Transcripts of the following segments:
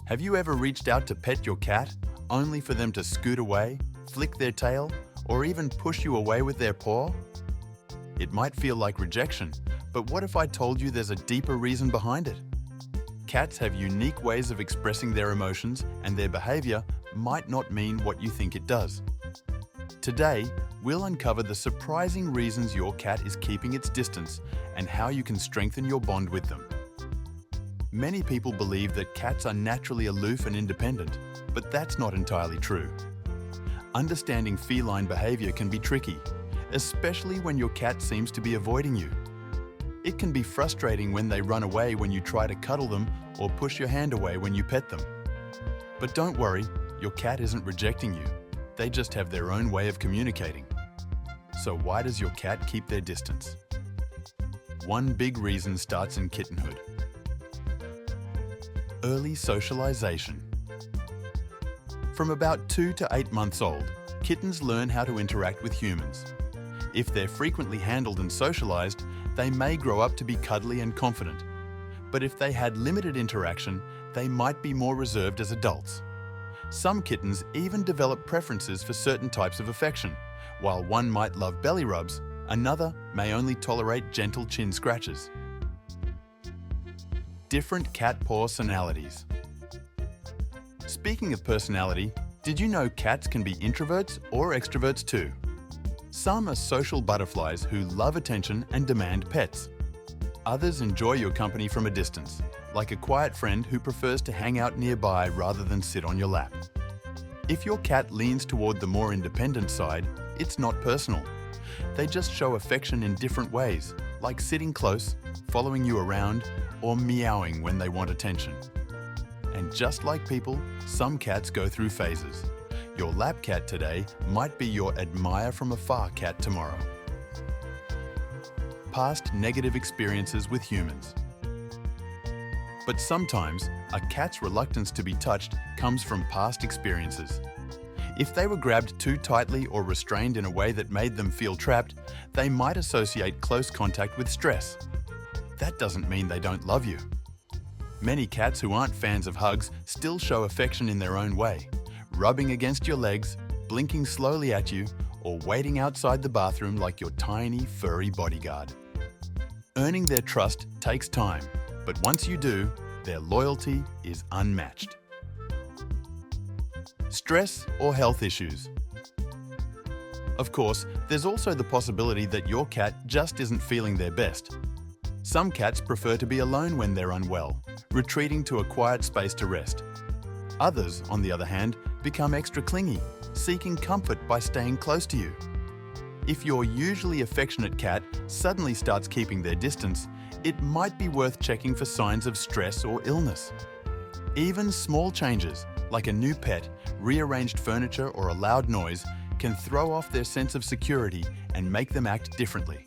Have you ever reached out to pet your cat, only for them to scoot away, flick their tail, or even push you away with their paw? It might feel like rejection, but what if I told you there's a deeper reason behind it? Cats have unique ways of expressing their emotions, and their behavior might not mean what you think it does. Today, we'll uncover the surprising reasons your cat is keeping its distance and how you can strengthen your bond with them. Many people believe that cats are naturally aloof and independent, but that's not entirely true. Understanding feline behavior can be tricky, especially when your cat seems to be avoiding you. It can be frustrating when they run away when you try to cuddle them or push your hand away when you pet them. But don't worry, your cat isn't rejecting you. They just have their own way of communicating. So why does your cat keep their distance? One big reason starts in kittenhood. Early socialization. From about 2 to 8 months old, kittens learn how to interact with humans. If they're frequently handled and socialized, they may grow up to be cuddly and confident. But if they had limited interaction, they might be more reserved as adults. Some kittens even develop preferences for certain types of affection. While one might love belly rubs, another may only tolerate gentle chin scratches. Different cat personalities. Speaking of personality, did you know cats can be introverts or extroverts too? Some are social butterflies who love attention and demand pets. Others enjoy your company from a distance, like a quiet friend who prefers to hang out nearby rather than sit on your lap. If your cat leans toward the more independent side, it's not personal. They just show affection in different ways, like sitting close, following you around, or meowing when they want attention. And just like people, some cats go through phases. Your lap cat today might be your admire from afar cat tomorrow. Past negative experiences with humans. But sometimes, a cat's reluctance to be touched comes from past experiences. If they were grabbed too tightly or restrained in a way that made them feel trapped, they might associate close contact with stress. That doesn't mean they don't love you. Many cats who aren't fans of hugs still show affection in their own way, rubbing against your legs, blinking slowly at you, or waiting outside the bathroom like your tiny, furry bodyguard. Earning their trust takes time, but once you do, their loyalty is unmatched. Stress or health issues. Of course, there's also the possibility that your cat just isn't feeling their best. Some cats prefer to be alone when they're unwell, retreating to a quiet space to rest. Others, on the other hand, become extra clingy, seeking comfort by staying close to you. If your usually affectionate cat suddenly starts keeping their distance, it might be worth checking for signs of stress or illness. Even small changes, like a new pet, rearranged furniture, or a loud noise, can throw off their sense of security and make them act differently.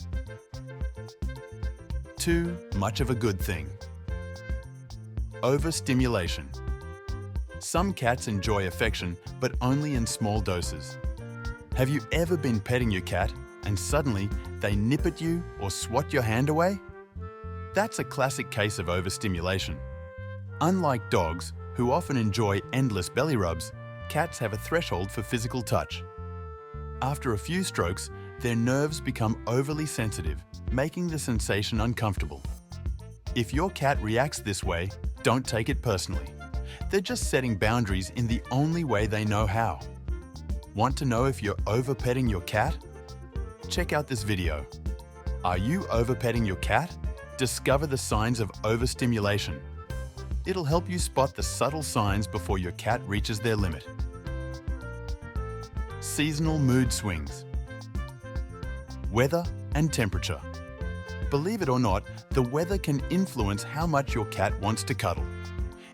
Too much of a good thing. Overstimulation. Some cats enjoy affection, but only in small doses. Have you ever been petting your cat and suddenly they nip at you or swat your hand away? That's a classic case of overstimulation. Unlike dogs, who often enjoy endless belly rubs, cats have a threshold for physical touch. After a few strokes, their nerves become overly sensitive, making the sensation uncomfortable. If your cat reacts this way, don't take it personally. They're just setting boundaries in the only way they know how. Want to know if you're over-petting your cat? Check out this video. Are you over-petting your cat? Discover the signs of overstimulation. It'll help you spot the subtle signs before your cat reaches their limit. Seasonal mood swings. Weather and temperature. Believe it or not, the weather can influence how much your cat wants to cuddle.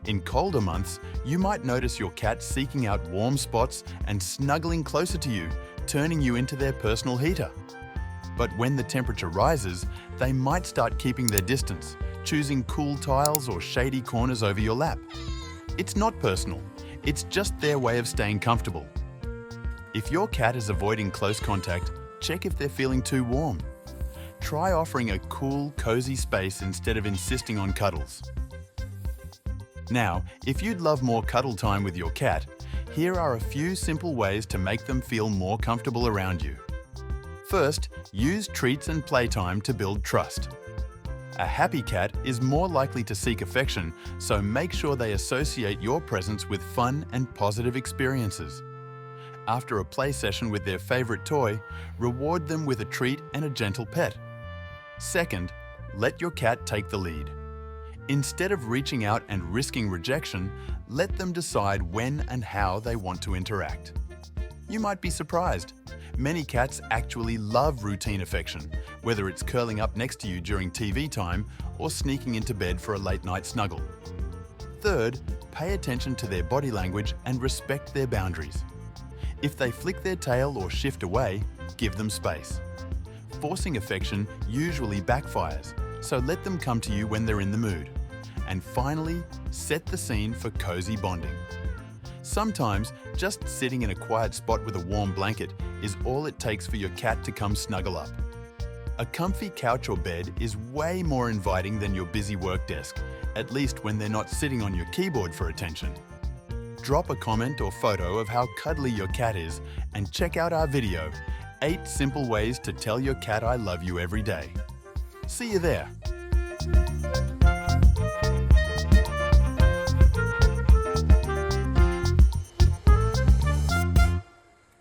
In colder months, you might notice your cat seeking out warm spots and snuggling closer to you, turning you into their personal heater. But when the temperature rises, they might start keeping their distance, choosing cool tiles or shady corners over your lap. It's not personal, it's just their way of staying comfortable. If your cat is avoiding close contact, check if they're feeling too warm. Try offering a cool, cozy space instead of insisting on cuddles. Now, if you'd love more cuddle time with your cat, here are a few simple ways to make them feel more comfortable around you. First, use treats and playtime to build trust. A happy cat is more likely to seek affection, so make sure they associate your presence with fun and positive experiences. After a play session with their favorite toy, reward them with a treat and a gentle pet. Second, let your cat take the lead. Instead of reaching out and risking rejection, let them decide when and how they want to interact. You might be surprised. Many cats actually love routine affection, whether it's curling up next to you during TV time or sneaking into bed for a late-night snuggle. Third, pay attention to their body language and respect their boundaries. If they flick their tail or shift away, give them space. Forcing affection usually backfires, so let them come to you when they're in the mood. And finally, set the scene for cozy bonding. Sometimes, just sitting in a quiet spot with a warm blanket is all it takes for your cat to come snuggle up. A comfy couch or bed is way more inviting than your busy work desk, at least when they're not sitting on your keyboard for attention. Drop a comment or photo of how cuddly your cat is and check out our video, 8 simple ways to tell your cat I love you every day. See you there.